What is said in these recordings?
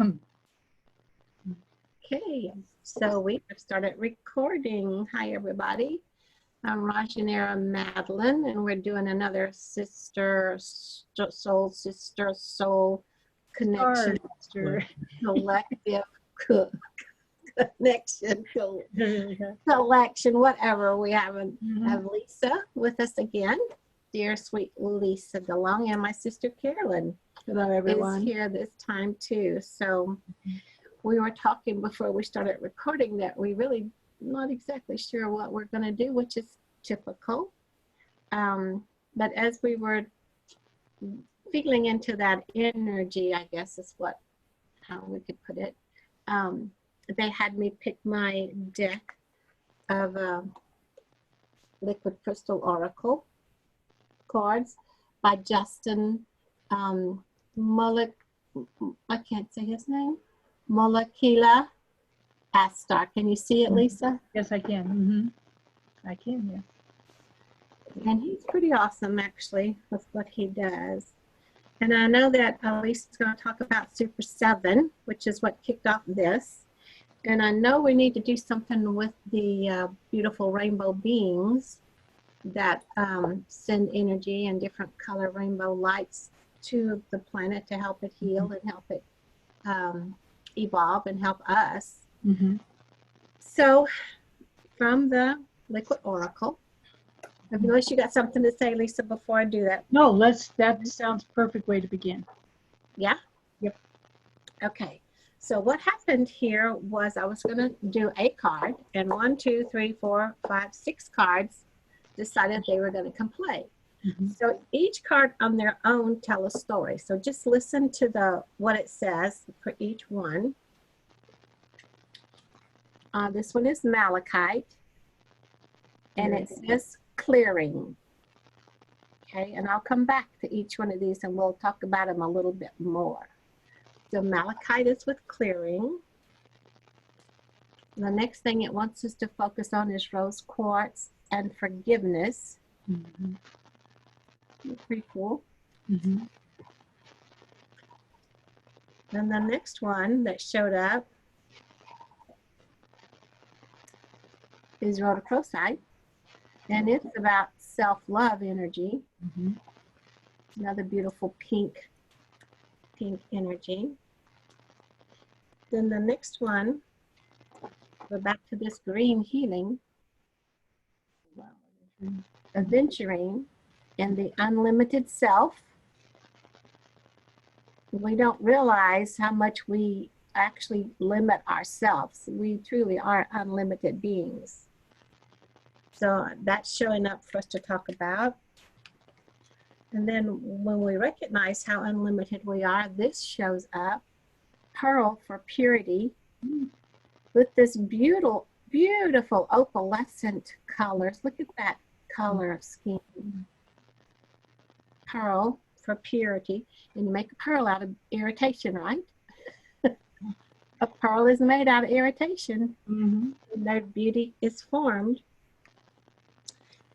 Okay, so we have started recording. Hi, everybody. I'm Rajanera Madeline, and we're doing another sister soul connection, collective connection, collection, whatever. We have Lisa with us again. Dear sweet Lisa DeLong, and my sister Carolyn. Hello, everyone. Is here this time too. So we were talking before we started recording that we really not exactly sure what we're going to do, which is typical. But as we were feeling into that energy, I guess is how we could put it, they had me pick my deck of liquid crystal oracle cards by Justin I can't say his name. Moikeha Asar. Can you see it, Lisa? Yes, I can. I can, yeah. And he's pretty awesome, actually, with what he does. And I know that Lisa's going to talk about Super 7, which is what kicked off this. And I know we need to do something with the beautiful rainbow beings that send energy and different color rainbow lights to the planet to help it heal and help it evolve and help us. So from the liquid oracle, unless you got something to say, Lisa, before I do that. No, that sounds perfect way to begin. Yeah? Yep. Okay. So what happened here was I was going to do a card, and 1, 2, 3, 4, 5, 6 cards decided they were going to come play. So each card on their own tell a story. So just listen to what it says for each one. This one is malachite, and it says clearing. Okay, and I'll come back to each one of these and we'll talk about them a little bit more. So malachite is with clearing. The next thing it wants us to focus on is rose quartz and forgiveness. Pretty cool. Then the next one that showed up is rhodochrosite, and it's about self-love energy. Another beautiful pink energy. Then the next one, we're back to this green healing, adventuring in the unlimited self. We don't realize how much we actually limit ourselves. We truly are unlimited beings. So that's showing up for us to talk about. And then when we recognize how unlimited we are, this shows up. Pearl for purity, with this beautiful opalescent colors. Look at that color scheme. Pearl for purity, and you make a pearl out of irritation, right? A pearl is made out of irritation, and their beauty is formed.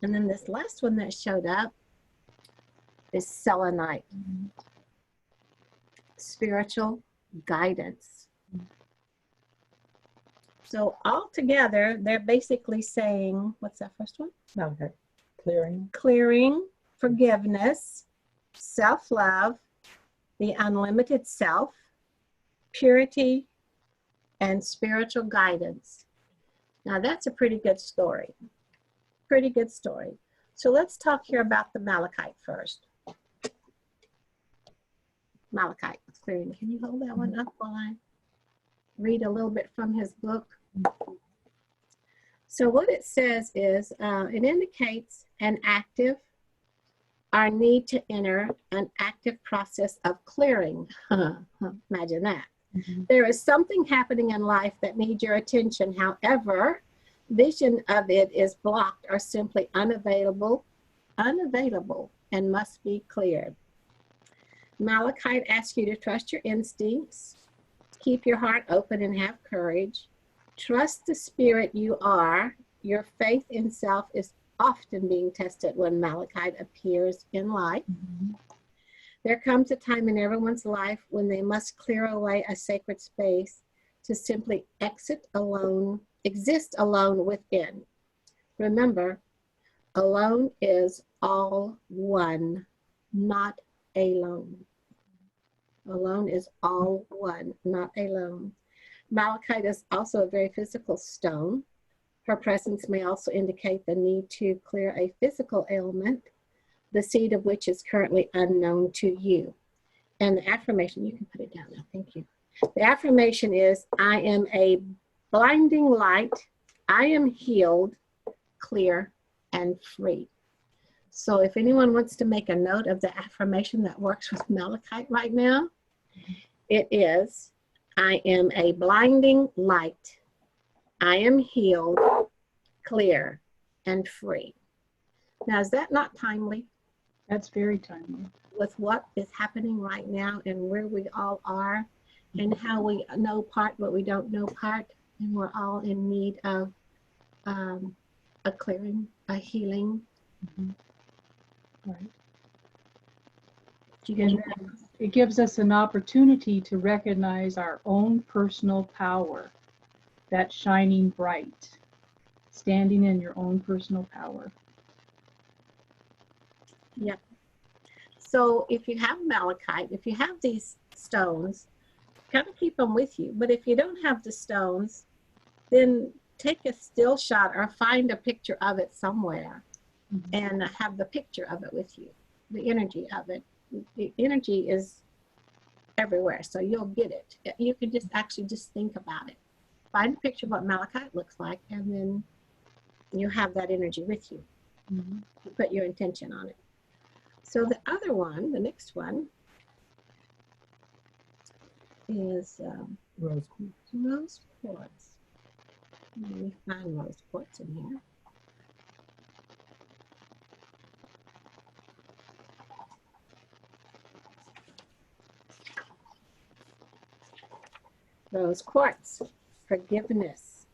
And then this last one that showed up is selenite, spiritual guidance. So all together, they're basically saying, what's that first one? Okay. Clearing, forgiveness, self-love, the unlimited self, purity, and spiritual guidance. Now that's a pretty good story. Pretty good story. So let's talk here about the malachite first. Malachite clearing. Can you hold that one up while I read a little bit from his book? So what it says is, it indicates our need to enter an active process of clearing. Imagine that. There is something happening in life that needs your attention. However, vision of it is blocked or simply unavailable and must be cleared. Malachite asks you to trust your instincts, keep your heart open and have courage. Trust the spirit you are. Your faith in self is often being tested when malachite appears in life. There comes a time in everyone's life when they must clear away a sacred space to simply exist alone within. Remember, alone is all one, not alone. Alone is all one, not alone. Malachite is also a very physical stone. Her presence may also indicate the need to clear a physical ailment, the seed of which is currently unknown to you. And the affirmation, you can put it down now, thank you. The affirmation is, I am a blinding light. I am healed, clear, and free. So if anyone wants to make a note of the affirmation that works with malachite right now, it is, I am a blinding light. I am healed, clear, and free. Now, is that not timely? That's very timely. With what is happening right now and where we all are and how we know part but we don't know part, and we're all in need of a clearing, a healing. Mm-hmm. Right. And it gives us an opportunity to recognize our own personal power, that shining bright, standing in your own personal power. Yep. So if you have malachite, if you have these stones, kind of keep them with you. But if you don't have the stones, then take a still shot or find a picture of it somewhere, mm-hmm. and have the picture of it with you, the energy of it. The energy is everywhere, so you'll get it. You can just actually just think about it. Find a picture of what malachite looks like, and then you have that energy with you. Mm-hmm. You put your intention on it. So the other one, the next one, is rose quartz. Rose quartz. Let me find rose quartz in here. Rose quartz, forgiveness.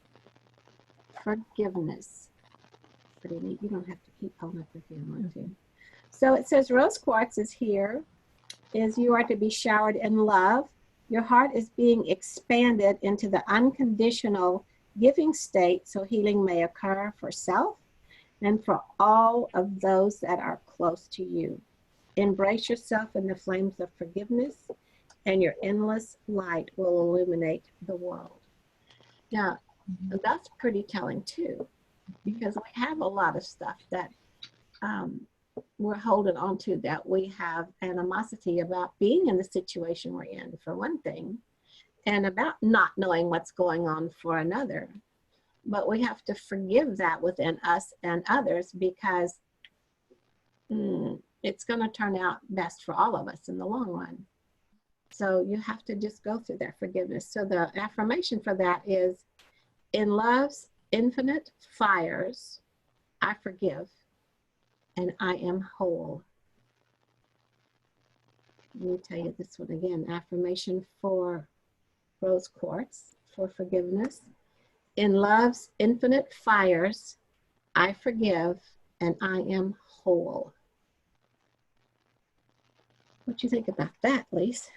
Forgiveness. Pretty neat. You don't have to keep pulling up if you don't want to. So it says rose quartz is here, is you are to be showered in love. Your heart is being expanded into the unconditional giving state so healing may occur for self and for all of those that are close to you. Embrace yourself in the flames of forgiveness, and your endless light will illuminate the world. Now, that's pretty telling too, because we have a lot of stuff that we're holding on to, that we have animosity about being in the situation we're in, for one thing, and about not knowing what's going on for another. But we have to forgive that within us and others, because it's going to turn out best for all of us in the long run. So you have to just go through that forgiveness. So the affirmation for that is, in love's infinite fires, I forgive, and I am whole. Let me tell you this one again. Affirmation for rose quartz, for forgiveness. In love's infinite fires, I forgive, and I am whole. What do you think about that, Lise?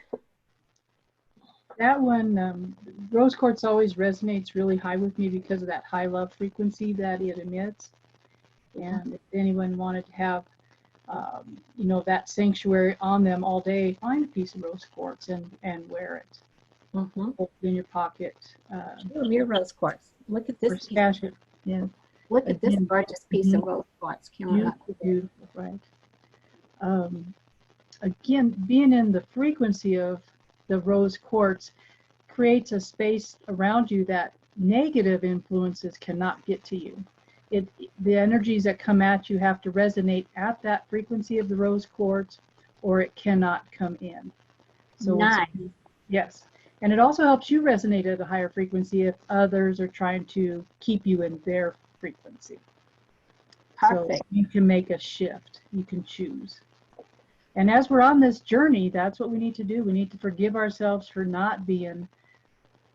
That one, rose quartz always resonates really high with me because of that high love frequency that it emits. And if anyone wanted to have, you know, that sanctuary on them all day, find a piece of rose quartz and wear it. Mm-hmm. Hold it in your pocket. Your rose quartz. Look at this. Stash it. Yeah. Look at this gorgeous piece of rose quartz. Beautiful, beautiful, right. Again, being in the frequency of the rose quartz creates a space around you that negative influences cannot get to you. The energies that come at you have to resonate at that frequency of the rose quartz, or it cannot come in. So nice. Yes. And it also helps you resonate at a higher frequency if others are trying to keep you in their frequency. Perfect. So you can make a shift. You can choose. And as we're on this journey, that's what we need to do. We need to forgive ourselves for not being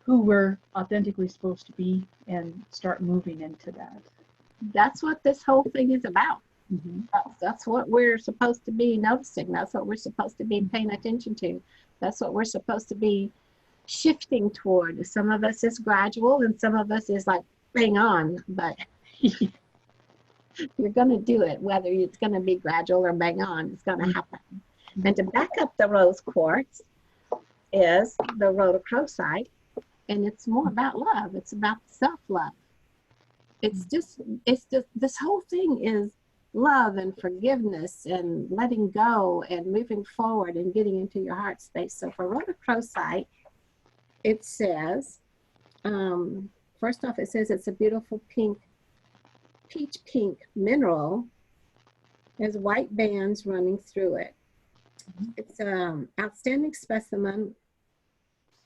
who we're authentically supposed to be and start moving into that. That's what this whole thing is about. Mhm. That's what we're supposed to be noticing. That's what we're supposed to be paying attention to. That's what we're supposed to be shifting toward. Some of us is gradual and some of us is like, hang on, but you're going to do it, whether it's going to be gradual or bang on, it's going to happen. And to back up the rose quartz is the rhodochrosite, and it's more about love. It's about self-love. It's just, this whole thing is love and forgiveness and letting go and moving forward and getting into your heart space. So for rhodochrosite, it says, first off, it says it's a beautiful pink, peach pink mineral. Has white bands running through it. It's an outstanding specimen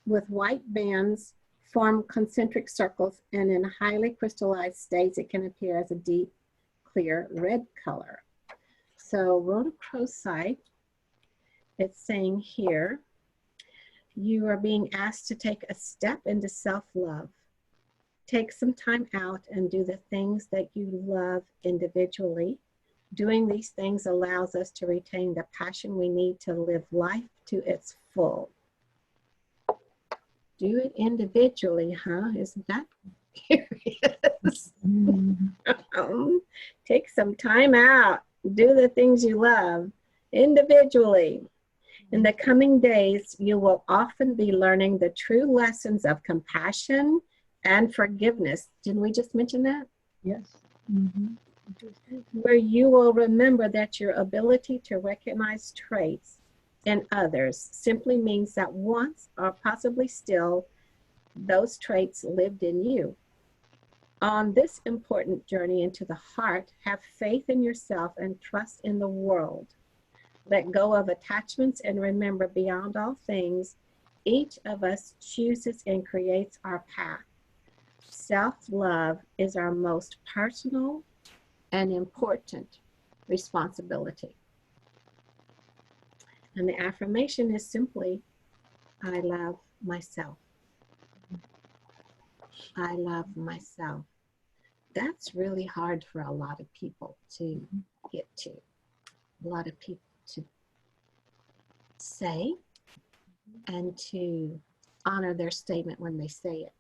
with white bands form concentric circles, and in highly crystallized states, it can appear as a deep, clear red color. So rhodochrosite, it's saying here, you are being asked to take a step into self-love. Take some time out and do the things that you love individually. Doing these things allows us to retain the passion we need to live life to its full. Do it individually, huh? Isn't that curious? Take some time out. Do the things you love individually. In the coming days, you will often be learning the true lessons of compassion and forgiveness. Didn't we just mention that? Yes. Mm-hmm. Where you will remember that your ability to recognize traits in others simply means that once, or possibly still, those traits lived in you. On this important journey into the heart, have faith in yourself and trust in the world. Let go of attachments and remember, beyond all things, each of us chooses and creates our path. Self-love is our most personal and important responsibility. And the affirmation is simply, I love myself. I love myself. That's really hard for a lot of people to get to. A lot of people to say and to honor their statement when they say it.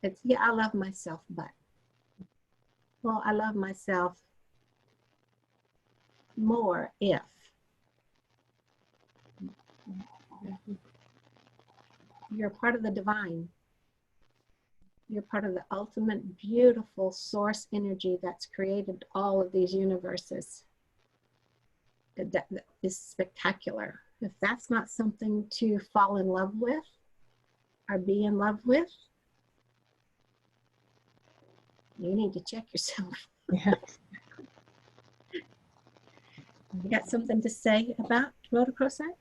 It's, yeah, I love myself, but. Well, I love myself more if. You're part of the divine. You're part of the ultimate beautiful source energy that's created all of these universes. That is spectacular. If that's not something to fall in love with or be in love with, you need to check yourself. Yeah. You got something to say about rhodochrosite?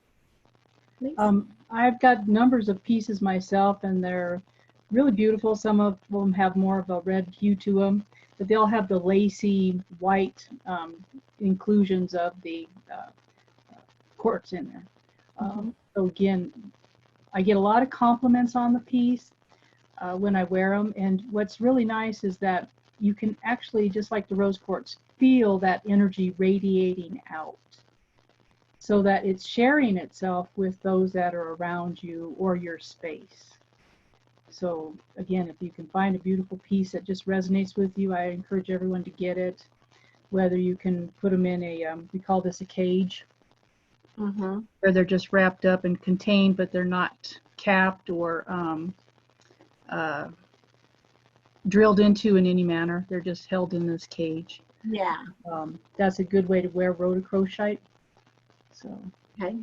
I've got numbers of pieces myself, and they're really beautiful. Some of them have more of a red hue to them, but they all have the lacy white inclusions of the quartz in there. So again, I get a lot of compliments on the piece when I wear them, and what's really nice is that you can actually, just like the rose quartz, feel that energy radiating out, so that it's sharing itself with those that are around you or your space. So again, if you can find a beautiful piece that just resonates with you, I encourage everyone to get it. Whether you can put them in a, we call this a cage, where they're just wrapped up and contained, but they're not capped or drilled into in any manner. They're just held in this cage. Yeah. That's a good way to wear rhodochrosite. So. Okay.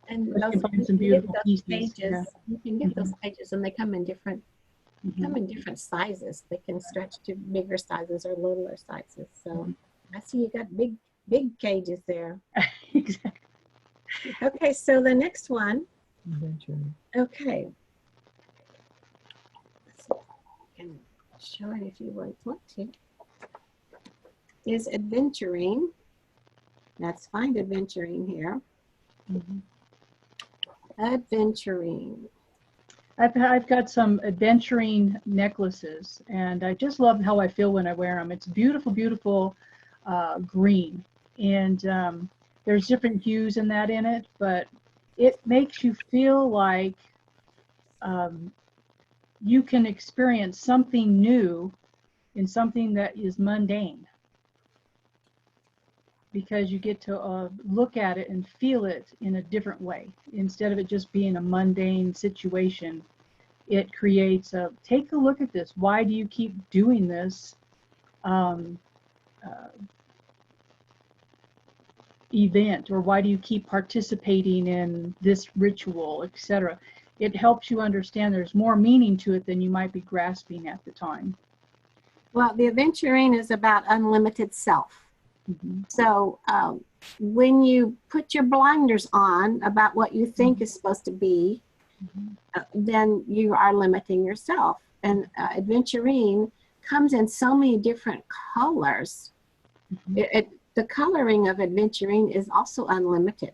And You those, can find some beautiful pieces. pages, Yeah. you can get those pages, and they come in different, sizes. They can stretch to bigger sizes or littler sizes. So I see you got big cages there. Exactly. Okay, so the next one. Okay. Let's see if I can show it if you want to. Is adventuring. Let's find adventuring here. Adventuring. I've got some adventuring necklaces, and I just love how I feel when I wear them. It's beautiful, beautiful green. And there's different hues in that in it, but it makes you feel like you can experience something new in something that is mundane, because you get to look at it and feel it in a different way. Instead of it just being a mundane situation, it creates a, take a look at this. Why do you keep doing this event? Or why do you keep participating in this ritual, etc.? It helps you understand there's more meaning to it than you might be grasping at the time. Well, the aventurine is about unlimited self. Mm-hmm. So when you put your blinders on about what you think is supposed to be, then you are limiting yourself. And aventurine comes in so many different colors. The coloring of aventurine is also unlimited,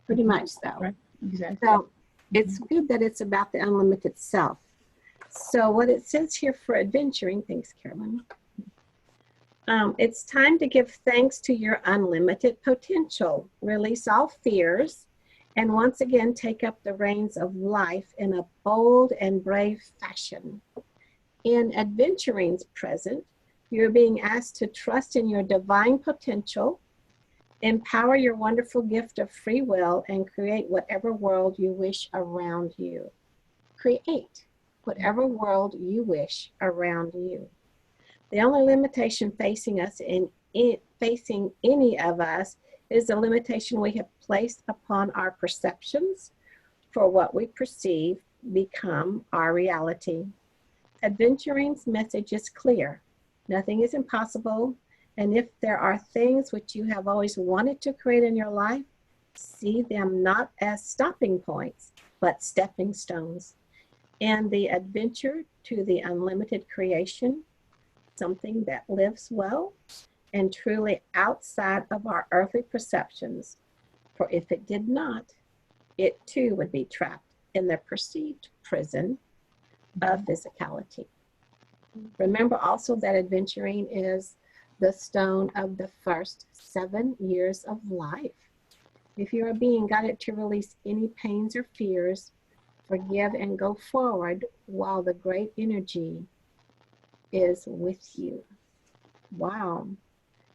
pretty much so. Right. Exactly. So it's good that it's about the unlimited self. So what it says here for aventurine, thanks, Carolyn. It's time to give thanks to your unlimited potential. Release all fears and once again take up the reins of life in a bold and brave fashion. In Adventurine's present, you're being asked to trust in your divine potential, empower your wonderful gift of free will, and create whatever world you wish around you. Create whatever world you wish around you. The only limitation facing us facing any of us is the limitation we have placed upon our perceptions, for what we perceive become our reality. Adventurine's message is clear. Nothing is impossible, and if there are things which you have always wanted to create in your life, see them not as stopping points, but stepping stones. And the adventure to the unlimited creation, something that lives well and truly outside of our earthly perceptions. For if it did not, it too would be trapped in the perceived prison of physicality. Remember also that aventurine is the stone of the first 7 years of life. If you are being guided to release any pains or fears, forgive and go forward while the great energy is with you. Wow.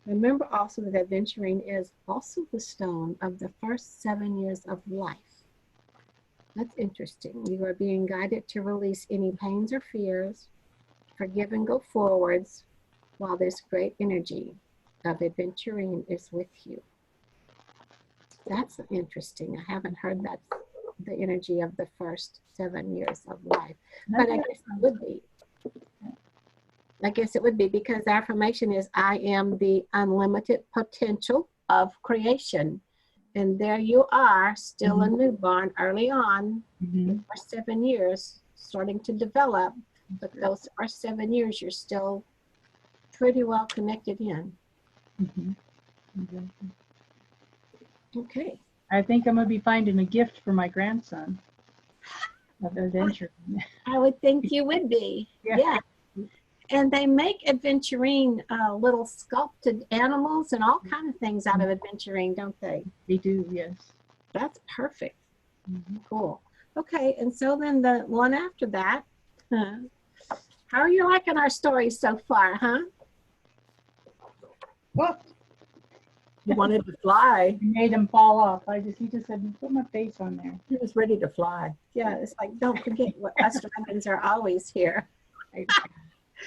Remember also that aventurine is also the stone of the first 7 years of life. That's interesting. You are being guided to release any pains or fears, forgive and go forwards while this great energy of aventurine is with you. That's interesting. I haven't heard that, the energy of the first 7 years of life. But I guess it would be. I guess it would be, because the affirmation is, I am the unlimited potential of creation. And there you are, still a newborn, early on, for 7 years, starting to develop. But those first 7 years, you're still pretty well connected in. Okay. I think I'm going to be finding a gift for my grandson of adventure. I would think you would be. Yeah. And they make aventurine little sculpted animals and all kinds of things out of aventurine, don't they? They do, yes. That's perfect. Cool. Okay, and so then the one after that, how are you liking our stories so far, huh? What? You wanted to fly. I made him fall off. He just said, put my face on there. He was ready to fly. Yeah, it's like, don't forget, us dragons are always here.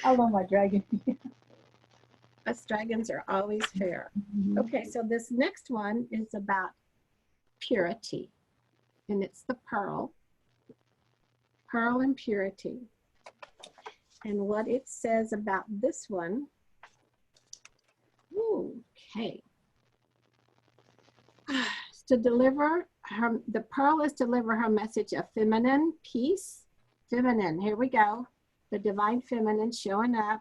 I love my dragon. Us dragons are always here. Okay, so this next one is about purity, and it's the pearl and purity. And what it says about this one, okay. To deliver her, the pearl is to deliver her message of feminine peace. Feminine, here we go. The divine feminine showing up.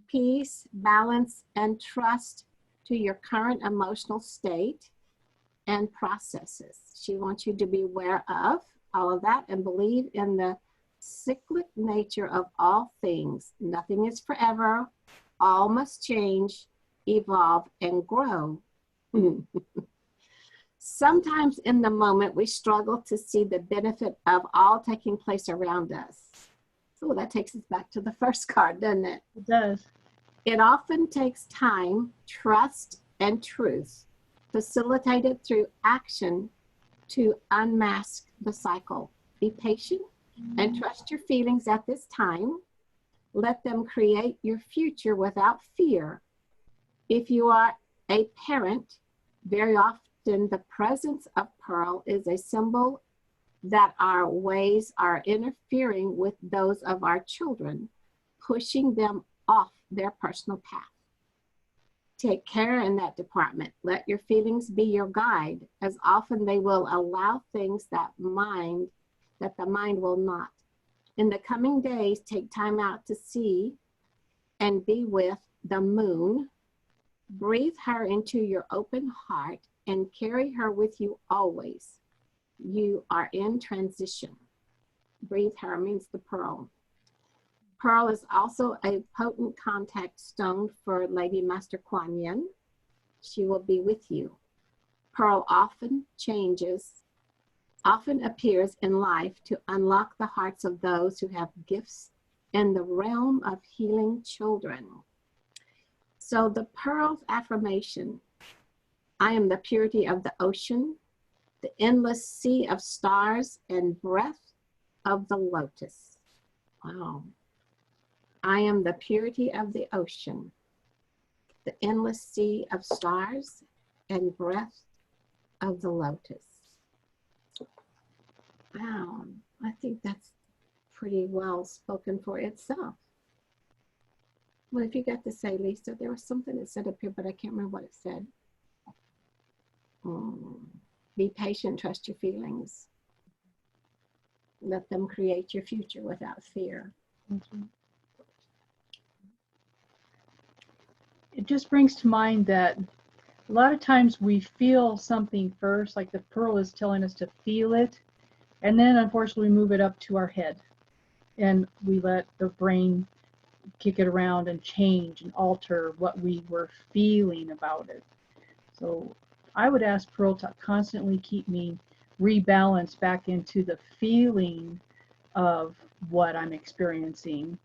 Peace, balance, and trust to your current emotional state and processes. She wants you to be aware of all of that and believe in the cyclic nature of all things. Nothing is forever. All must change. evolve, and grow. Sometimes in the moment, we struggle to see the benefit of all taking place around us. So that takes us back to the first card, doesn't it? It does. It often takes time, trust, and truth, facilitated through action, to unmask the cycle. Be patient and trust your feelings at this time. Let them create your future without fear. If you are a parent, very often the presence of Pearl is a symbol that our ways are interfering with those of our children, pushing them off their personal path. Take care in that department. Let your feelings be your guide, as often they will allow things that the mind will not. In the coming days, take time out to see and be with the moon. Breathe her into your open heart and carry her with you always. You are in transition. Breathe her means the pearl. Pearl is also a potent contact stone for Lady Master Kuan Yin. She will be with you. Pearl often appears in life to unlock the hearts of those who have gifts in the realm of healing children. So the Pearl's affirmation: I am the purity of the ocean, the endless sea of stars and breath of the lotus. Wow. I am the purity of the ocean, the endless sea of stars and breath of the lotus. Wow, I think that's pretty well spoken for itself. What have you got to say, Lisa? There was something that said up here, but I can't remember what it said. Be patient, trust your feelings. Let them create your future without fear. Mm-hmm. It just brings to mind that a lot of times we feel something first, like the pearl is telling us to feel it, and then unfortunately we move it up to our head and we let the brain kick it around and change and alter what we were feeling about it. So I would ask Pearl to constantly keep me rebalanced back into the feeling of what I'm experiencing,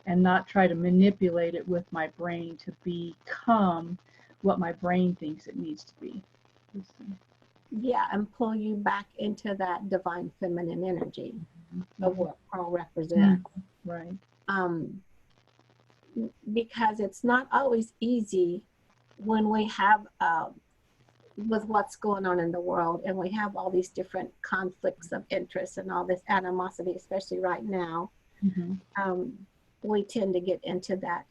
and not try to manipulate it with my brain to become what my brain thinks it needs to be. Yeah, and pull you back into that divine feminine energy of what Pearl represents. Right. Because it's not always easy when we have, with what's going on in the world, and we have all these different conflicts of interest and all this animosity, especially right now. Mm-hmm. We tend to get into that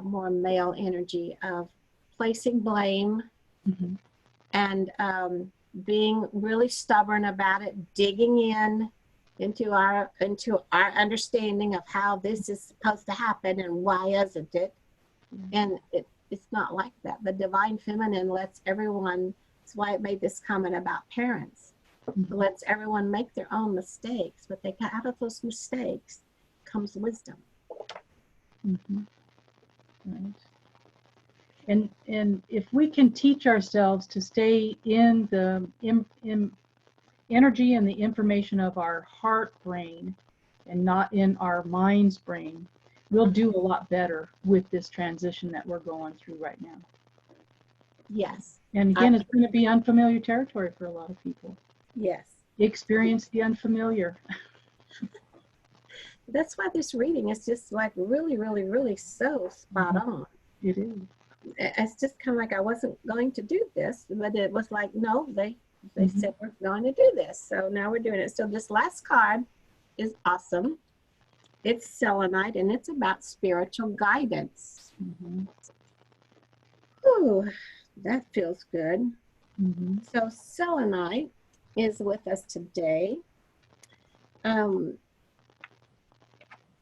more male energy of placing blame, mm-hmm. and being really stubborn about it, digging into our understanding of how this is supposed to happen and why isn't it? Mm-hmm. And it's not like that. The divine feminine lets everyone, that's why it made this comment about parents, mm-hmm. lets everyone make their own mistakes, but out of those mistakes comes wisdom. Mm-hmm. Right. And if we can teach ourselves to stay in the energy and the information of our heart brain and not in our mind's brain, we'll do a lot better with this transition that we're going through right now. Yes. And again, it's going to be unfamiliar territory for a lot of people. Yes. Experience the unfamiliar. That's why this reading is just like really, really, really so spot on. It is. It's just kind of like I wasn't going to do this, but it was like, no, they mm-hmm. said we're going to do this. So now we're doing it. So this last card is awesome. It's selenite, and it's about spiritual guidance. Mm-hmm. Ooh, that feels good. Mm-hmm. So selenite is with us today.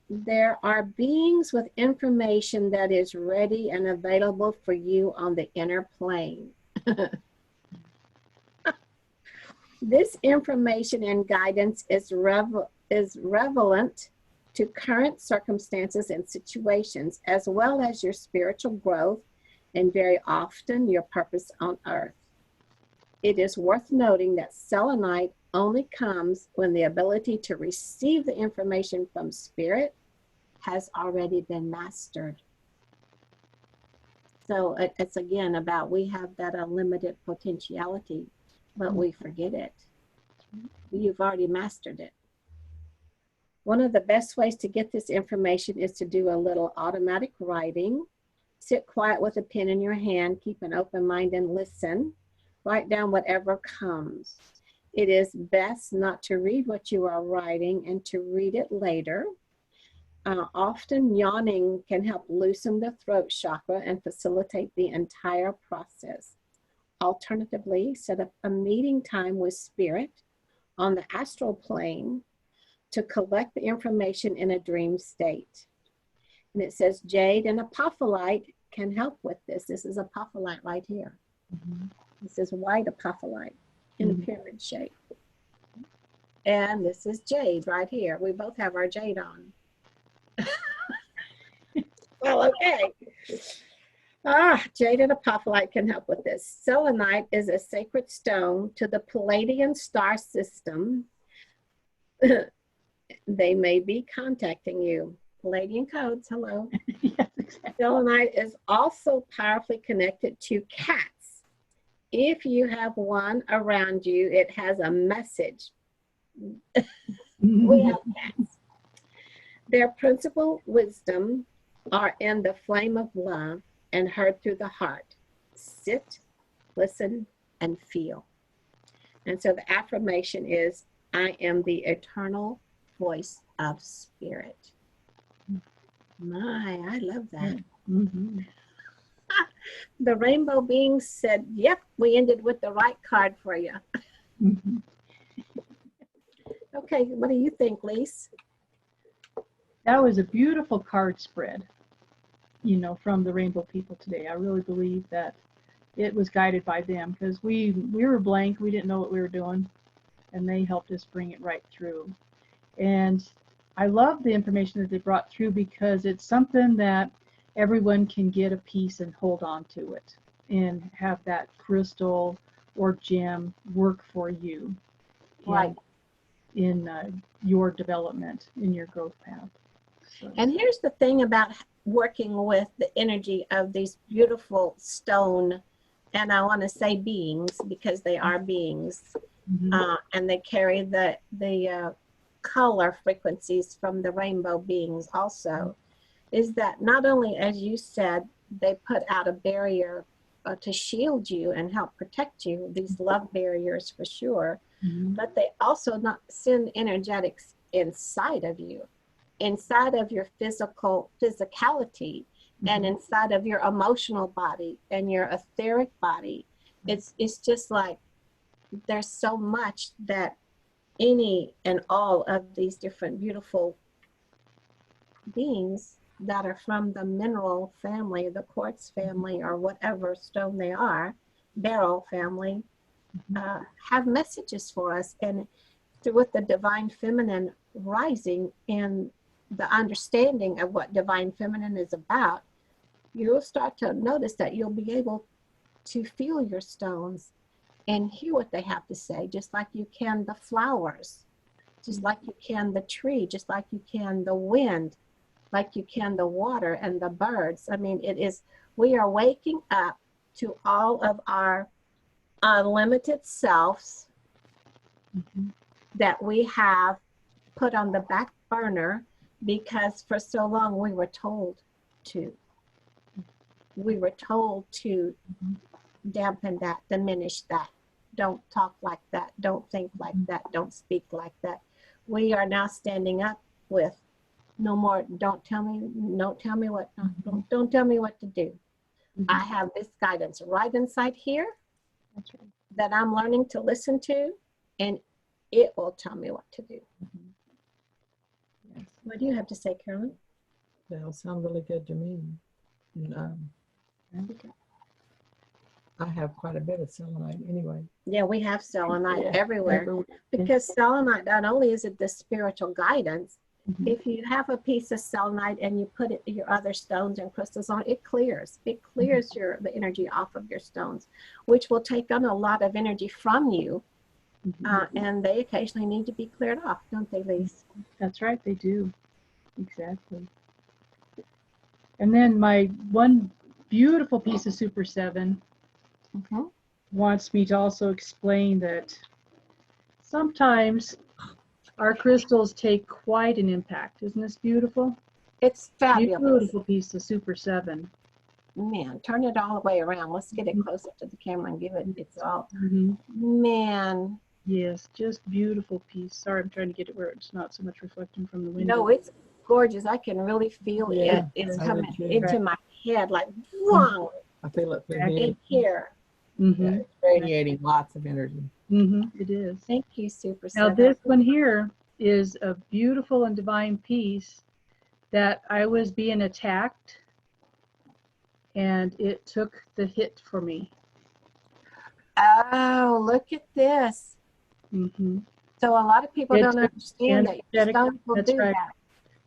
There are beings with information that is ready and available for you on the inner plane. This information and guidance is relevant to current circumstances and situations, as well as your spiritual growth and very often your purpose on earth. It is worth noting that selenite only comes when the ability to receive the information from spirit has already been mastered. So it's again about we have that unlimited potentiality, but we forget it. You've already mastered it. One of the best ways to get this information is to do a little automatic writing. Sit quiet with a pen in your hand, keep an open mind and listen. Write down whatever comes. It is best not to read what you are writing and to read it later. Often yawning can help loosen the throat chakra and facilitate the entire process. Alternatively, set up a meeting time with spirit on the astral plane to collect the information in a dream state. And it says jade and apophyllite can help with this. This is apophyllite right here. This is white apophyllite in a pyramid shape. And this is jade right here. We both have our jade on. Well, okay. Jade and apophyllite can help with this. Selenite is a sacred stone to the Palladian star system. They may be contacting you. Palladian codes, hello. Yes, exactly. Selenite is also powerfully connected to cats. If you have one around you, it has a message. We have cats. Their principal wisdom are in the flame of love and heard through the heart. Sit, listen, and feel. And so the affirmation is, I am the eternal voice of spirit. My, I love that. The rainbow beings said, yep, we ended with the right card for you. Okay, what do you think, Lise? That was a beautiful card spread, you know, from the Rainbow People today. I really believe that it was guided by them because we were blank. We didn't know what we were doing, and they helped us bring it right through. And I love the information that they brought through because it's something that everyone can get a piece and hold on to it and have that crystal or gem work for you Right. in your development, in your growth path. So. And here's the thing about working with the energy of these beautiful stone, and I want to say beings because they are beings, and they carry the color frequencies from the rainbow beings also, is that not only, as you said, they put out a barrier to shield you and help protect you, these love barriers for sure, but they also not send energetics inside of you, inside of your physicality, and inside of your emotional body and your etheric body. It's just like there's so much that any and all of these different beautiful beings that are from the mineral family, the quartz family, or whatever stone they are, beryl family, have messages for us. And with the divine feminine rising and the understanding of what divine feminine is about, you'll start to notice that you'll be able to feel your stones and hear what they have to say, just like you can the flowers, just like you can the tree, just like you can the wind, like you can the water and the birds. I mean, we are waking up to all of our unlimited selves that we have put on the back burner because for so long we were told to. We were told to dampen that, diminish that. Don't talk like that. Don't think like that. Don't speak like that. We are now standing up with no more. Don't tell me what. Don't tell me what to do. I have this guidance right inside here that I'm learning to listen to, and it will tell me what to do. Yes. What do you have to say, Carolyn? That'll sound really good to me. And, I have quite a bit of selenite anyway. Yeah, we have selenite everywhere. Because selenite, not only is it the spiritual guidance, Mhm. If you have a piece of selenite and you put it your other stones and crystals on, it clears. It clears the energy off of your stones, which will take on a lot of energy from you. And they occasionally need to be cleared off, don't they, Lise? That's right, they do. Exactly. And then my one beautiful piece of Super 7 wants me to also explain that sometimes our crystals take quite an impact. Isn't this beautiful? It's fabulous. Beautiful piece of Super 7. Man, turn it all the way around. Let's get it closer to the camera and give it its all. Mm-hmm. Man. Yes, just beautiful piece. Sorry, I'm trying to get it where it's not so much reflecting from the window. No, it's gorgeous. I can really feel it. It's coming into my head like, wow. I feel it through In here. Yeah, it's radiating lots of energy. It is. Thank you, Super Now 7. this one here is a beautiful and divine piece that I was being attacked, and it took the hit for me. Oh, look at this. So a lot of people don't understand that your stones will do that.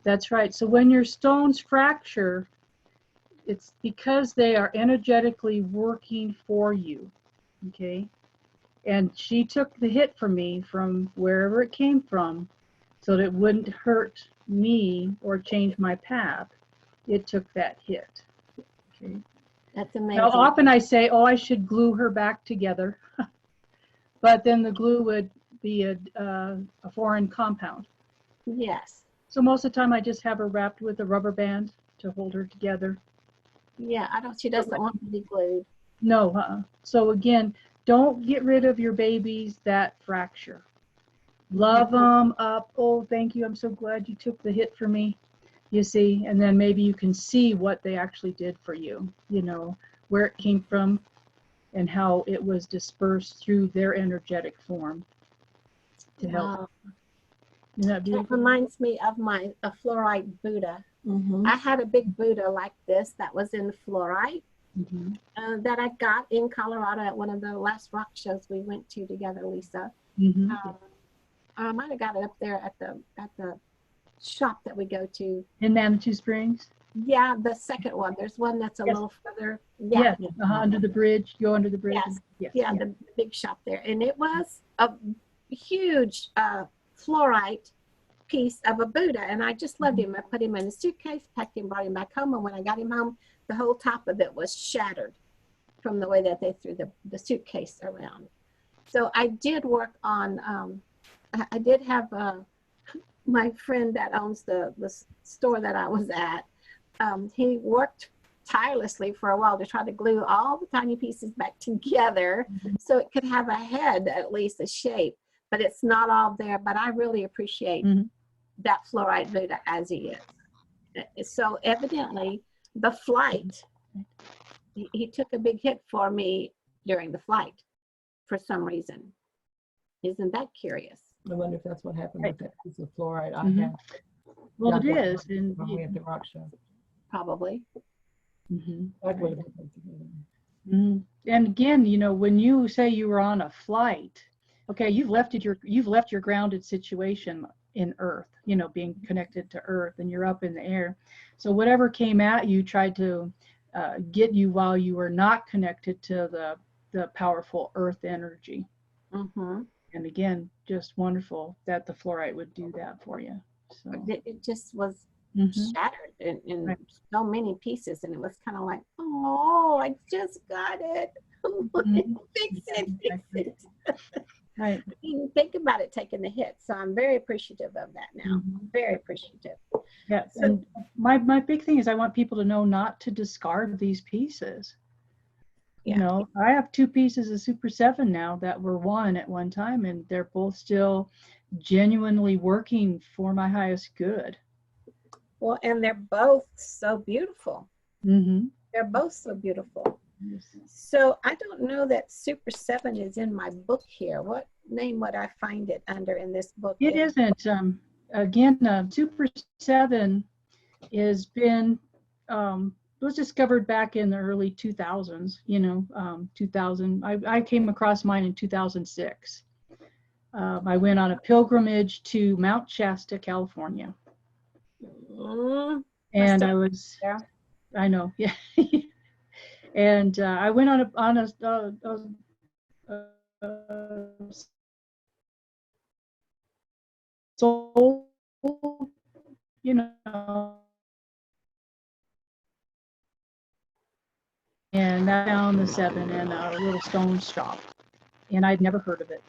That's right. So when your stones fracture, it's because they are energetically working for you. Okay. And she took the hit for me from wherever it came from so that it wouldn't hurt me or change my path. It took that hit. Okay. That's amazing. Now, often I say, oh, I should glue her back together. But then the glue would be a foreign compound. Yes. So most of the time I just have her wrapped with a rubber band to hold her together. Yeah, she doesn't want to be glued. No, So again, don't get rid of your babies that fracture. Love them up. Oh, thank you. I'm so glad you took the hit for me. You see, and then maybe you can see what they actually did for you, you know, where it came from and how it was dispersed through their energetic form to help. Isn't that beautiful? That reminds me of a fluorite Buddha. I had a big Buddha like this that was in fluorite that I got in Colorado at one of the last rock shows we went to together, Lisa. I might have got it up there at the shop that we go to. In Manitou Springs? Yeah, the second one. There's one that's a little further. Yeah, under the bridge. Go under the bridge. Yes. Yeah, the big shop there. And it was a huge fluorite piece of a Buddha. And I just loved him. I put him in a suitcase, packed him, brought him back home. And when I got him home, the whole top of it was shattered from the way that they threw the suitcase around. So I did work on, I did have my friend that owns the store that I was at. He worked tirelessly for a while to try to glue all the tiny pieces back together so it could have a head, at least a shape, but it's not all there. But I really appreciate that fluorite Buddha as he is. So evidently the flight, he took a big hit for me during the flight for some reason. Isn't that curious? I wonder if that's what happened with that piece of fluorite I had. Well, it is. When we had the rock show. Probably. And again, you know, when you say you were on a flight, okay, you've left your grounded situation in Earth, you know, being connected to Earth, and you're up in the air. So whatever came at you tried to get you while you were not connected to the powerful Earth energy. And again, just wonderful that the fluorite would do that for you. So it just was shattered in so many pieces, and it was kind of like, oh, I just got it. Fix it. Right. I didn't think about it taking the hit, so I'm very appreciative of that now. Very appreciative. Yes, and my big thing is I want people to know not to discard these pieces. You know, I have 2 pieces of Super 7 now that were one at one time, and they're both still genuinely working for my highest good. Well, and they're both so beautiful. They're both so beautiful. So I don't know that Super 7 is in my book here. What name would I find it under in this book? It isn't. Again, Super 7 has been was discovered back in the early 2000s. You know, 2000. I came across mine in 2006. I went on a pilgrimage to Mount Shasta, California. Mm, And still I was, there. I know, yeah. And I went on a soul, you know, and I found the 7 in a little stone shop. And I'd never heard of it,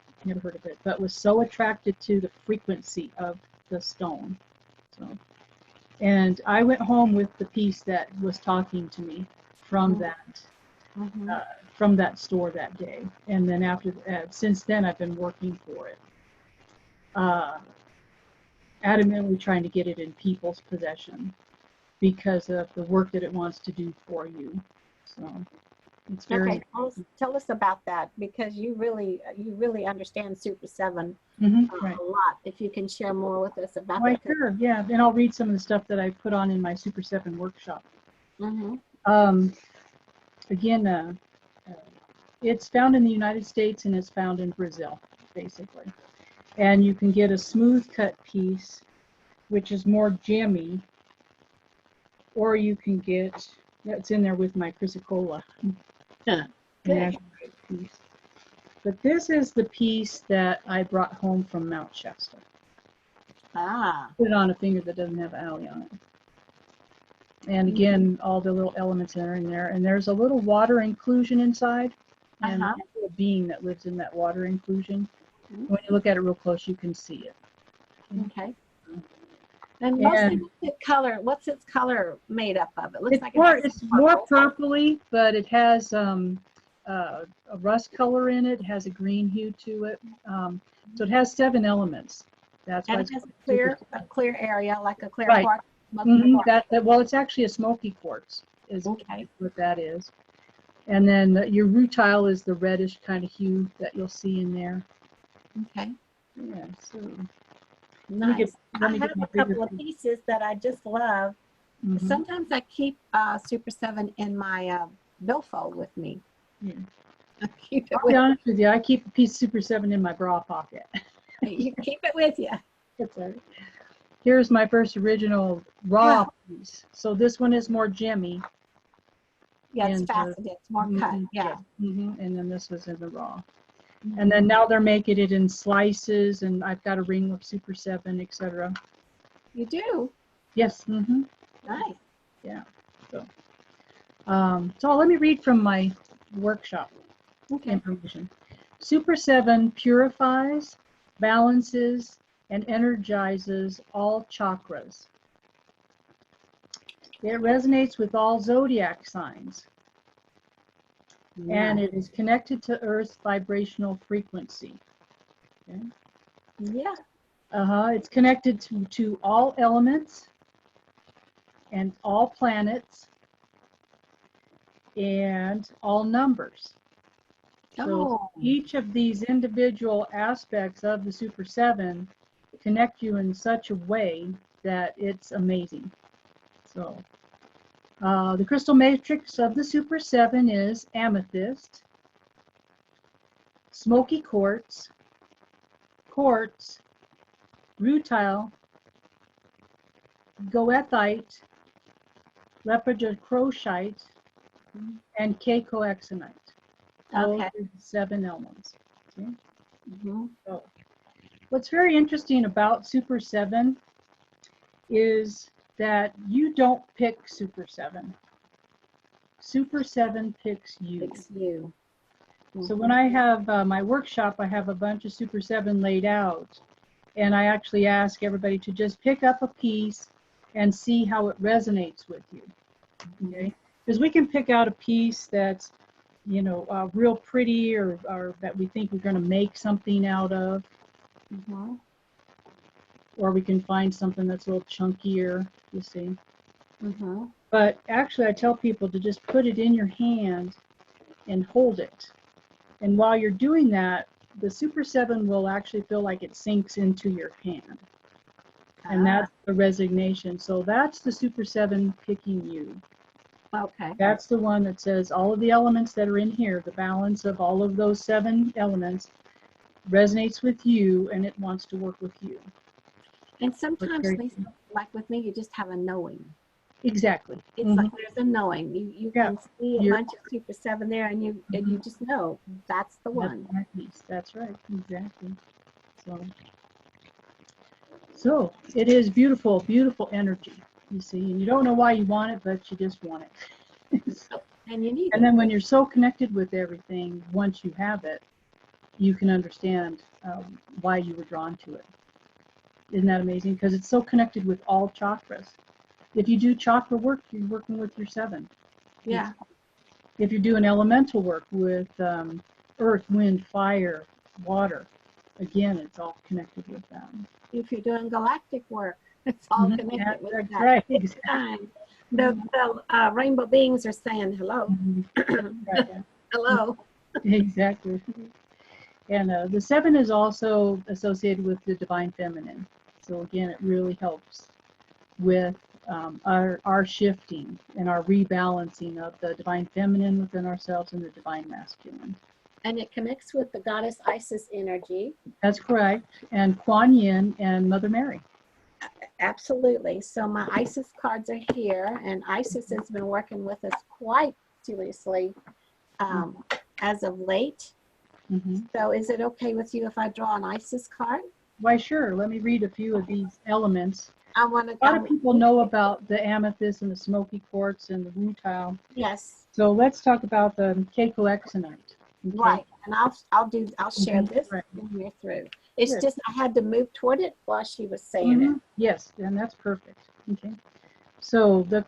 but was so attracted to the frequency of the stone. So, and I went home with the piece that was talking to me from Mm-hmm. uh, that store that day. And then since then, I've been working for it, uh, adamantly trying to get it in people's possession because of the work that it wants to do for you. So it's Okay, very. tell us about that because you really understand Super 7 Right. a lot. If you can share more with us about Why, that. sure, yeah. And I'll read some of the stuff that I put on in my Super 7 workshop. Mm-hmm. Um, again, it's found in the United States and it's found in Brazil, basically. And you can get a smooth cut piece, which is more jammy, or you can get, it's in there with my chrysocolla. Good. Piece. But this is the piece that I brought home from Mount Shasta. Ah. Put it on a finger that doesn't have alley on it. And again, all the little elements are in there. And there's a little water inclusion inside. And Uh-huh. there's a little being that lives in that water inclusion. Mhm. When you look at it real close, you can see it. Okay. And mostly, And what's its color made up of? It looks it's like it more, has it's some more purple. purpley, but it has a rust color in it. It has a green hue to it. So it has 7 elements. That's why And it's it has called a clear area, like a clear right. quartz, smoky quartz. Well, it's actually a smoky quartz, is Okay. what that is. And then your rutile is the reddish kind of hue that you'll see in there. Okay. Yeah. So Nice. let I me have get my a bigger couple of piece. pieces that I just love. Mm-hmm. Sometimes I keep Super 7 in my billfold with me. Yeah. I keep it I'll be with honest with you. I keep a piece of Super 7 in my bra pocket. you. Keep it with you. That's all right. Here's my first original raw piece. So this one is more gemmy. Yeah, it's And faceted. It's more cut. Yeah. And then this was in the raw. Mm-hmm. And then now they're making it in slices, and I've got a ring of Super 7, etc. You do. Yes. Nice. Yeah. So let me read from my workshop Okay. information. Super 7 purifies, balances, and energizes all chakras. It resonates with all zodiac signs, and Nice. it is connected to Earth's vibrational frequency. Okay. Yeah. It's connected to all elements and all planets and all numbers. So Oh. each of these individual aspects of the Super 7 connect you in such a way that it's amazing. So the crystal matrix of the Super 7 is amethyst, smoky quartz, rutile, goethite, lepidocrocite, and cacoexonite. Those Okay. are the 7 elements. Okay? Mm-hmm. So what's very interesting about Super 7 is that you don't pick Super 7. Super 7 picks you. Fix you. So when I have my workshop, I have a bunch of Super 7 laid out, and I actually ask everybody to just pick up a piece and see how it resonates with you. Okay? Because we can pick out a piece that's, real pretty or that we think we're going to make something out of, or we can find something that's a little chunkier, you see. But actually, I tell people to just put it in your hand and hold it. And while you're doing that, the Super 7 will actually feel like it sinks into your hand. And that's the resignation. So that's the Super 7 picking you. Okay. That's the one that says all of the elements that are in here, the balance of all of those 7 elements resonates with you, and it wants to work with you. And But sometimes, very Lisa, like with me, you just have a knowing. exactly. It's Mhm. like there's a knowing. You Yeah. can see a You're- bunch of Super 7 there, and you just know that's the That's one. my piece. That's right. Exactly. So it is beautiful, beautiful energy. You see, and you don't know why you want it, but you just want it. And you need And it. then when you're so connected with everything, once you have it, you can understand why you were drawn to it. Isn't that amazing? Because it's so connected with all chakras. If you do chakra work, you're working with your 7. Yeah. If you're doing elemental work with earth, wind, fire, water, again, it's all connected with them. If you're doing galactic work, it's all connected with That's that. right. Big time. The rainbow beings are saying hello. Right. Hello. Exactly. And the 7 is also associated with the divine feminine. So again, it really helps with our shifting and our rebalancing of the divine feminine within ourselves and the divine masculine. And it connects with the goddess Isis energy. That's correct. And Kuan Yin and Mother Mary. Absolutely. So my Isis cards are here, and Isis has been working with us quite seriously as of late. Mm-hmm. So is it okay with you if I draw an Isis card? Why, sure. Let me read a few of these elements. I want to. A lot of people know about the amethyst and the smoky quartz and the rutile. Yes. So let's talk about the keikoexonite. Okay. Right, and I'll share this Right. when we're through. It's Good. just I had to move toward it while she was saying it. Yes, and that's perfect. Okay. So the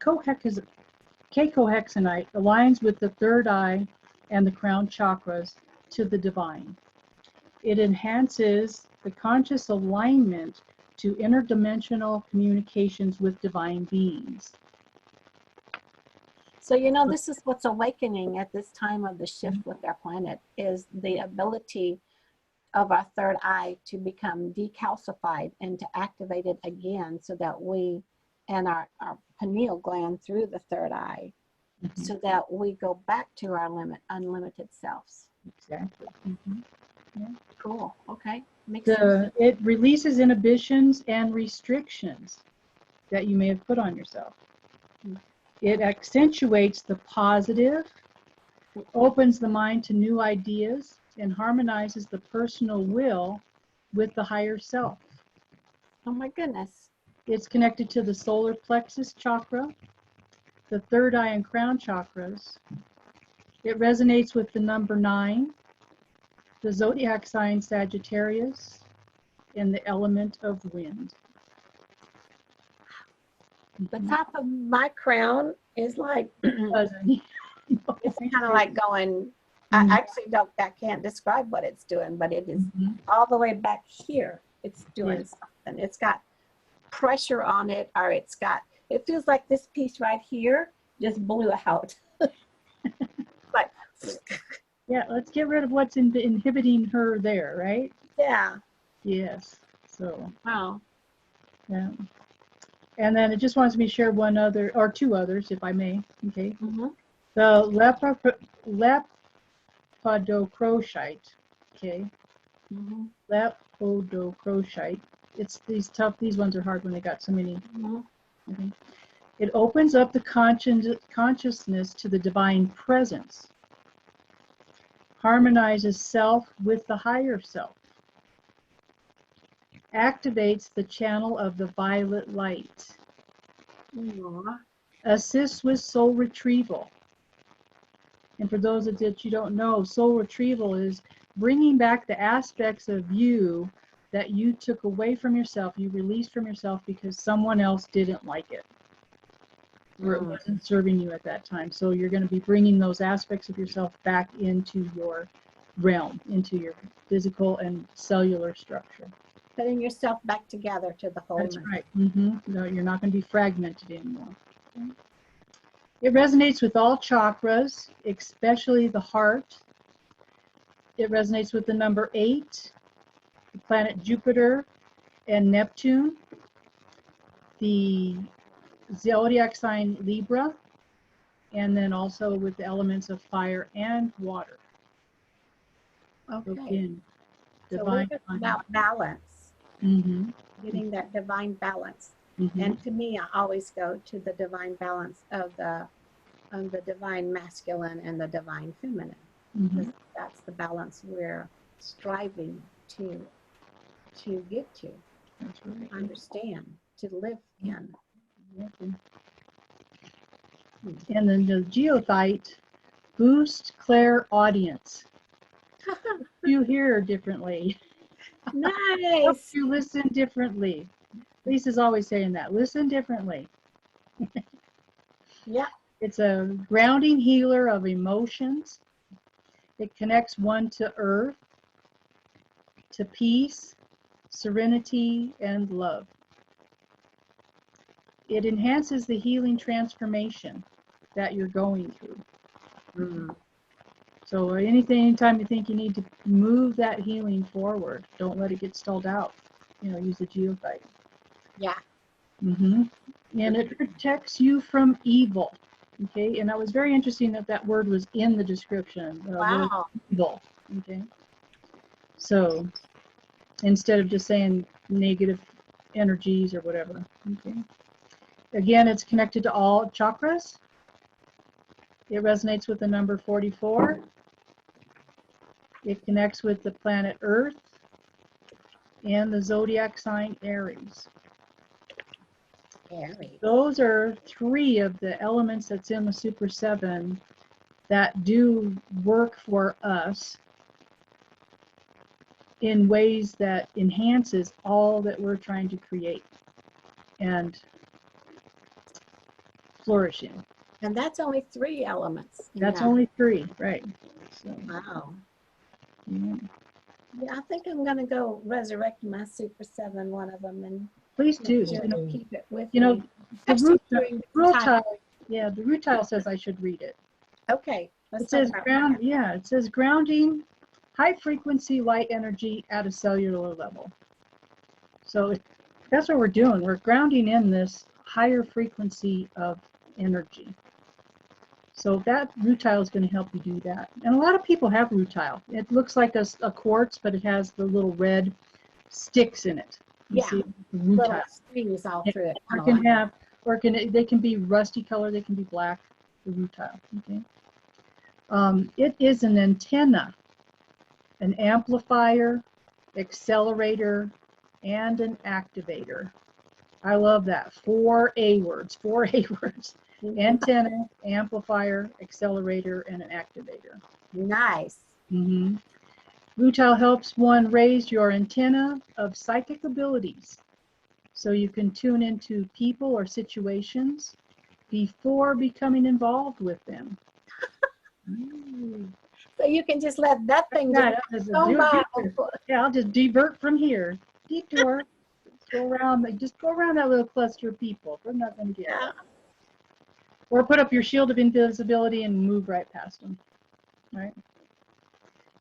keikohexonite aligns with the third eye and the crown chakras to the divine. It enhances the conscious alignment to interdimensional communications with divine beings. So this is what's awakening at this time of the shift with our planet is the ability of our third eye to become decalcified and to activate it again so that we and our pineal gland through the third eye so that we go back to our unlimited selves. Exactly. Yeah. Cool. Okay. Makes sense. It releases inhibitions and restrictions that you may have put on yourself. It accentuates the positive, opens the mind to new ideas, and harmonizes the personal will with the higher self. Oh my goodness. It's connected to the solar plexus chakra, the third eye and crown chakras. It resonates with the number 9, the zodiac sign Sagittarius, and the element of wind. The top of my crown is like it's kind of like going. I actually I can't describe what it's doing, but it is all the way back here. It's doing something. It's got pressure on it, or it feels like this piece right here just blew out. But yeah, let's get rid of what's inhibiting her there, right? yeah. Yes. So. Wow. Yeah. And then it just wants me to share one other, or two others, if I may. Okay. The lepidocrochite. Okay. Lepidocrochite. It's these ones are hard when they got so many. Okay. It opens up the consciousness to the divine presence. Harmonizes self with the higher self. Activates the channel of the violet light. Assists with soul retrieval. And for those that you don't know, soul retrieval is bringing back the aspects of you that you took away from yourself, you released from yourself because someone else didn't like it, or it wasn't serving you at that time. So you're going to be bringing those aspects of yourself back into your realm, into your physical and cellular structure. Putting yourself back together to the wholeness. That's right. No, you're not going to be fragmented anymore. Okay. It resonates with all chakras, especially the heart. It resonates with the number 8, the planet Jupiter and Neptune, the zodiac sign Libra, and then also with the elements of fire and water. Okay. Again, So divine. we're about balance. getting that divine balance. Mhm. And to me, I always go to the divine balance of the divine masculine and the divine feminine, because Mhm. that's the balance we're striving to get to, That's right. understand, to live in. Exactly. And then the geothite boost clairaudience. You hear differently. Nice. You listen differently. Lisa's always saying that. Listen differently. Yeah. It's a grounding healer of emotions. It connects one to earth, to peace, serenity, and love. It enhances the healing transformation that you're going through. Mm. So anytime you think you need to move that healing forward, don't let it get stalled out. Use the geothite. Yeah. Mm-hmm. And it protects you from evil. Okay, and that was very interesting that word was in the description. Wow. Evil. Okay, so instead of just saying negative energies or whatever. Okay, again, it's connected to all chakras. It resonates with the number 44. It connects with the planet Earth and the zodiac sign Aries. Aries. Those are 3 of the elements that's in the Super 7 that do work for us in ways that enhances all that we're trying to create and flourishing. And that's only 3 elements. That's only 3, right? So, Wow. yeah. Yeah, I think I'm gonna go resurrect my Super 7, one of them, and Please do. just keep it with You know, me. the Especially during this time. rutile, yeah, the rutile says I should read it. Okay. It says it says grounding high frequency light energy at a cellular level. So that's what we're doing. We're grounding in this higher frequency of energy. So that rutile is going to help you do that. And a lot of people have rutile. It looks like a quartz, but it has the little red sticks in it. You see the Little rutile. strings all through it. Or can have, they can be rusty color, they can be black, the rutile. Okay. It is an antenna, an amplifier, accelerator, and an activator. I love that. 4 A words, 4 A words. Antenna, amplifier, accelerator, and an activator. Nice. Mm-hmm. Rutile helps one raise your antenna of psychic abilities so you can tune into people or situations before becoming involved with them. So you can just let that thing just go by. Yeah, I'll just divert from here. Detour. Go around that little cluster of people. There's nothing to get. Yeah. Or put up your shield of invisibility and move right past them. Right?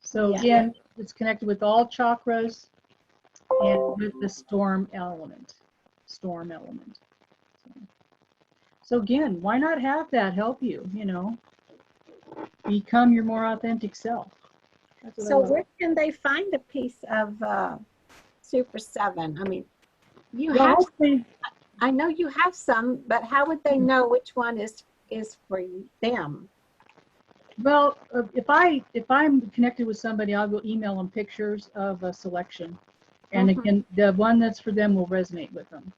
So again, it's connected with all chakras and with the storm element. So again, why not have that help you, become your more authentic self? So where can they find a piece of Super 7? I mean, I know you have some, but how would they know which one is for them? Well, if I'm connected with somebody, I will email them pictures of a selection, and again, the one that's for them will resonate with them.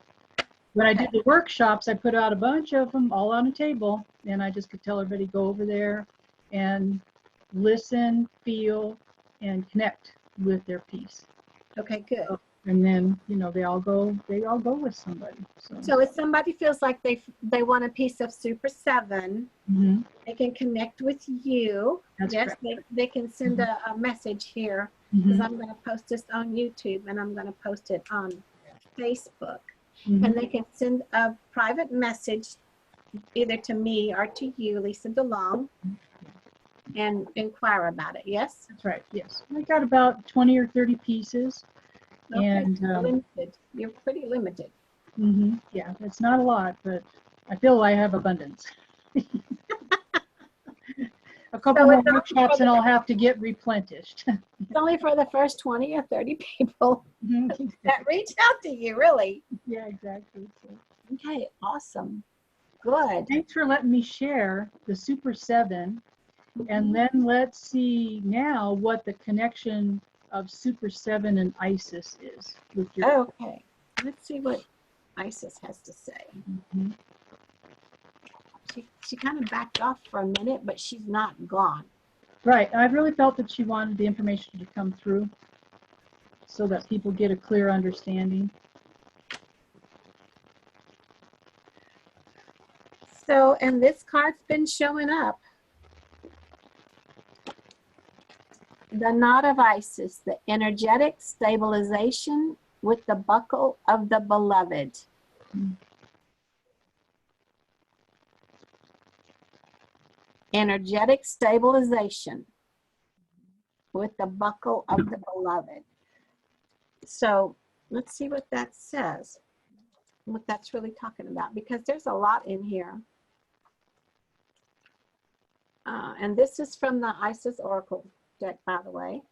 When I do the workshops, I put out a bunch of them all on a table, and I just could tell everybody go over there and listen, feel, and connect with their piece. Okay, good. And then they all go with somebody. So if somebody feels like they want a piece of Super 7, they can connect with you. That's yes, correct. they can send a message here, because I'm going to post this on YouTube and I'm going to post it on Facebook. And they can send a private message either to me or to you, Lisa DeLong, and inquire about it. Yes? That's right. Yes. I got about 20 or 30 pieces. Okay. And limited. You're pretty limited. Yeah, it's not a lot, but I feel I have abundance. A couple So more it's only for workshops and the- I'll have to get replenished. It's only for the first 20 or 30 people that reach out to you, really. Yeah, exactly. So, Okay, awesome. Good. thanks for letting me share the Super 7. And then let's see now what the connection of Super 7 and Isis is with your. Okay, let's see what Isis has to say. Mhm. She kind of backed off for a minute, but she's not gone. Right. I really felt that she wanted the information to come through so that people get a clear understanding. So, and this card's been showing up. The knot of Isis, the energetic stabilization with the buckle of the beloved. Energetic stabilization with the buckle of the beloved. So let's see what that says, what that's really talking about, because there's a lot in here. And this is from the Isis Oracle deck, by the way.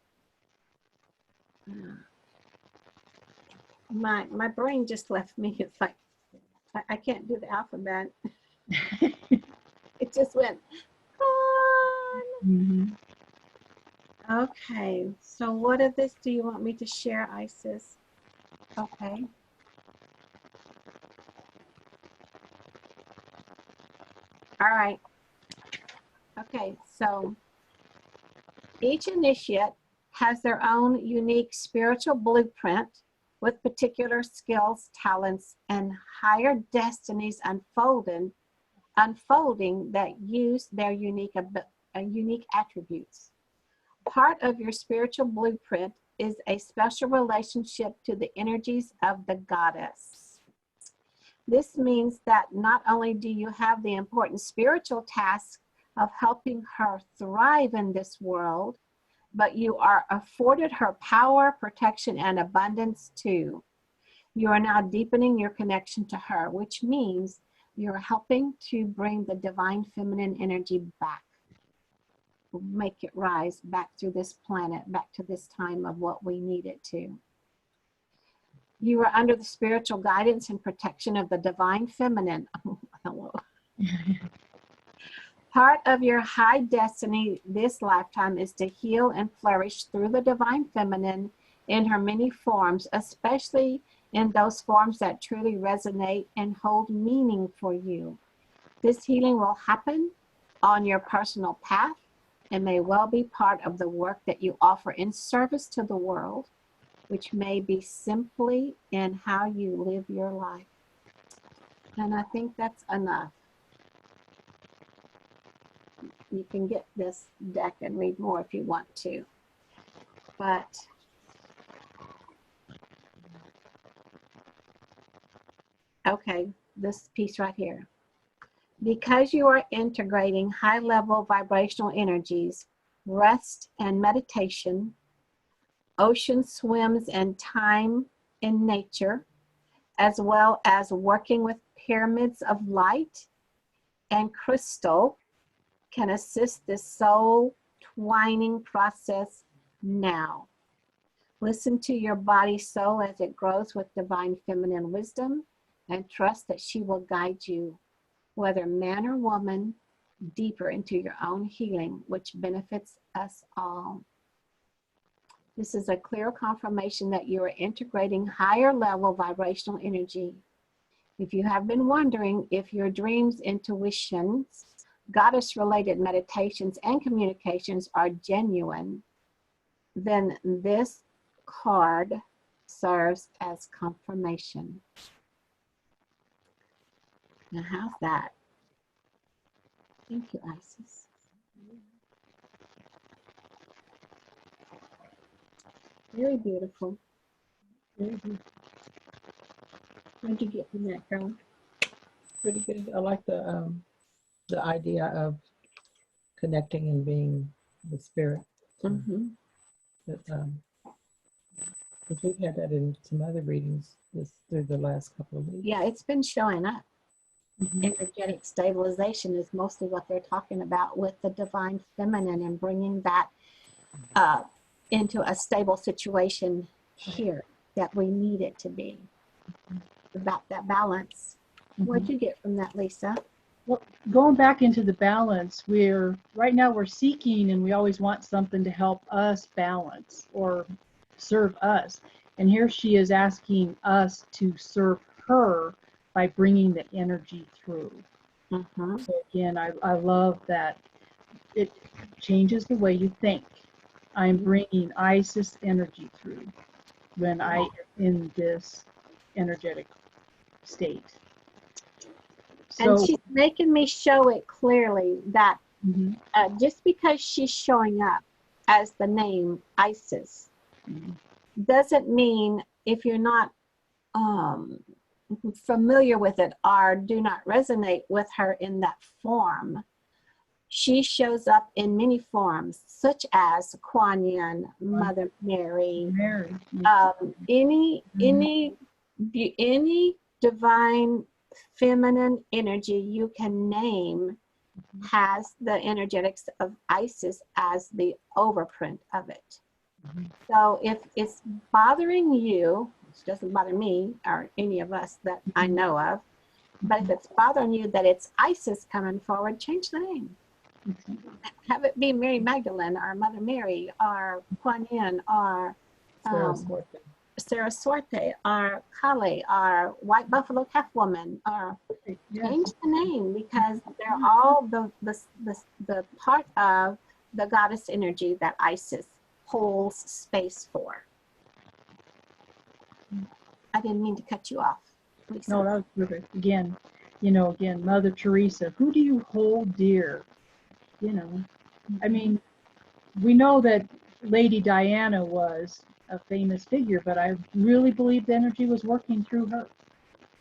My brain just left me. It's like, I can't do the alphabet. It just went on. Mhm. Okay, so what of this do you want me to share, Isis? Okay. All right. Okay, so each initiate has their own unique spiritual blueprint with particular skills, talents, and higher destinies unfolding that use their unique attributes. Part of your spiritual blueprint is a special relationship to the energies of the goddess. This means that not only do you have the important spiritual task of helping her thrive in this world, but you are afforded her power, protection, and abundance too. You are now deepening your connection to her, which means you're helping to bring the divine feminine energy back, make it rise back through this planet, back to this time of what we need it to. You are under the spiritual guidance and protection of the divine feminine. Oh, hello. Part of your high destiny this lifetime is to heal and flourish through the divine feminine in her many forms, especially in those forms that truly resonate and hold meaning for you. This healing will happen on your personal path and may well be part of the work that you offer in service to the world, which may be simply in how you live your life. And I think that's enough. You can get this deck and read more if you want to. But okay, this piece right here. Because you are integrating high-level vibrational energies, rest and meditation, ocean swims and time in nature, as well as working with pyramids of light and crystal, can assist this soul twining process now. Listen to your body soul as it grows with divine feminine wisdom and trust that she will guide you, whether man or woman, deeper into your own healing, which benefits us all. This is a clear confirmation that you are integrating higher level vibrational energy. If you have been wondering if your dreams, intuitions, goddess-related meditations, and communications are genuine, then this card serves as confirmation. Now, how's that? Thank you, Isis. Very beautiful. Very beautiful. What did you get from that, girl? Pretty good. I like the idea of connecting and being with spirit. Mm-hmm. Because we've had that in some other readings through the last couple of weeks. Yeah, it's been showing up. energetic stabilization is mostly what they're talking about with the divine feminine and bringing that into a stable situation here that we need it to be. About that balance. What'd you get from that, Lisa? Well, going back into the balance, right now we're seeking, and we always want something to help us balance or serve us. And here she is asking us to serve her by bringing the energy through. So again, I love that it changes the way you think. I'm bringing Isis energy through when I am in this energetic state. So, and she's making me show it clearly that just because she's showing up as the name Isis doesn't mean, if you're not familiar with it or do not resonate with her in that form, she shows up in many forms, such as Kuan Yin, Mother Mary, any divine feminine energy you can name has the energetics of Isis as the overprint of it. So if it's bothering you, which doesn't bother me or any of us that I know of, but if it's bothering you that it's Isis coming forward, change the name. Have it be Mary Magdalene or Mother Mary or Kuan Yin or Saraswati or Kali or White Buffalo Calf Woman, or change the name, because they're all the part of the goddess energy that Isis holds space for. I didn't mean to cut you off, Lisa. No, that was perfect. Again, Mother Teresa, who do you hold dear? I mean, we know that Lady Diana was a famous figure, but I really believe the energy was working through her.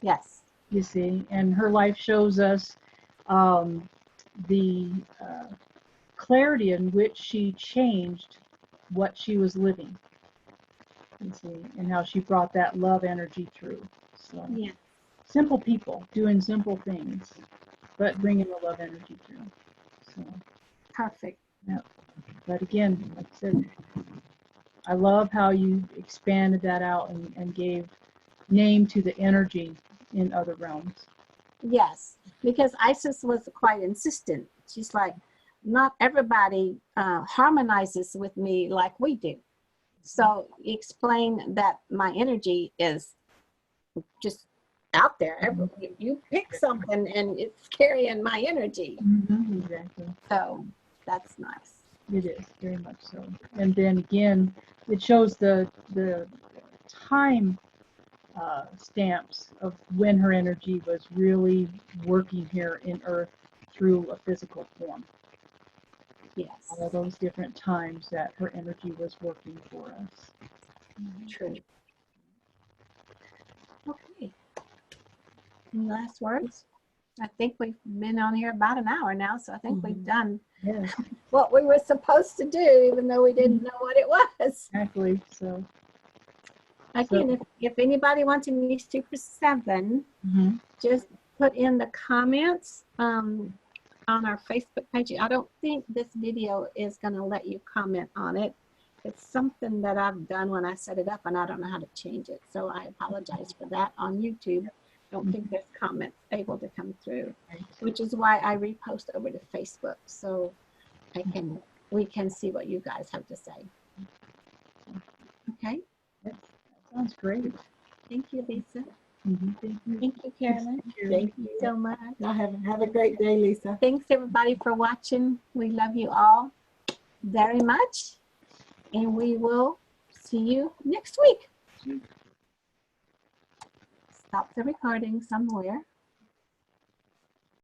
Yes. You see, and her life shows us the clarity in which she changed what she was living. You see, and how she brought that love energy through. So, simple people doing simple things, but bringing the love energy through. So, perfect. Yeah. But again, like I said, I love how you expanded that out and gave name to the energy in other realms. Yes, because Isis was quite insistent. She's like, not everybody harmonizes with me like we do. So explain that my energy is just out there. You pick something and it's carrying my energy. Exactly. So that's nice. It is, very much so. And then again, it shows the time stamps of when her energy was really working here in Earth through a physical form. Yes. All those different times that her energy was working for us. True. Okay. Any last words? I think we've been on here about an hour now, so I think we've done what we were supposed to do, even though we didn't know what it was. Exactly. So again, if anybody wants to be Super 7, just put in the comments on our Facebook page. I don't think this video is going to let you comment on it. It's something that I've done when I set it up, and I don't know how to change it. So I apologize for that on YouTube. Don't think there's comments able to come through, which is why I repost over to Facebook, so we can see what you guys have to say. Okay. That sounds great. Thank you, Lisa. Thank you. Thank you, Carolyn. Thank you so much. Now have a great day, Lisa. Thanks everybody for watching. We love you all very much, and we will see you next week. Stop the recording somewhere.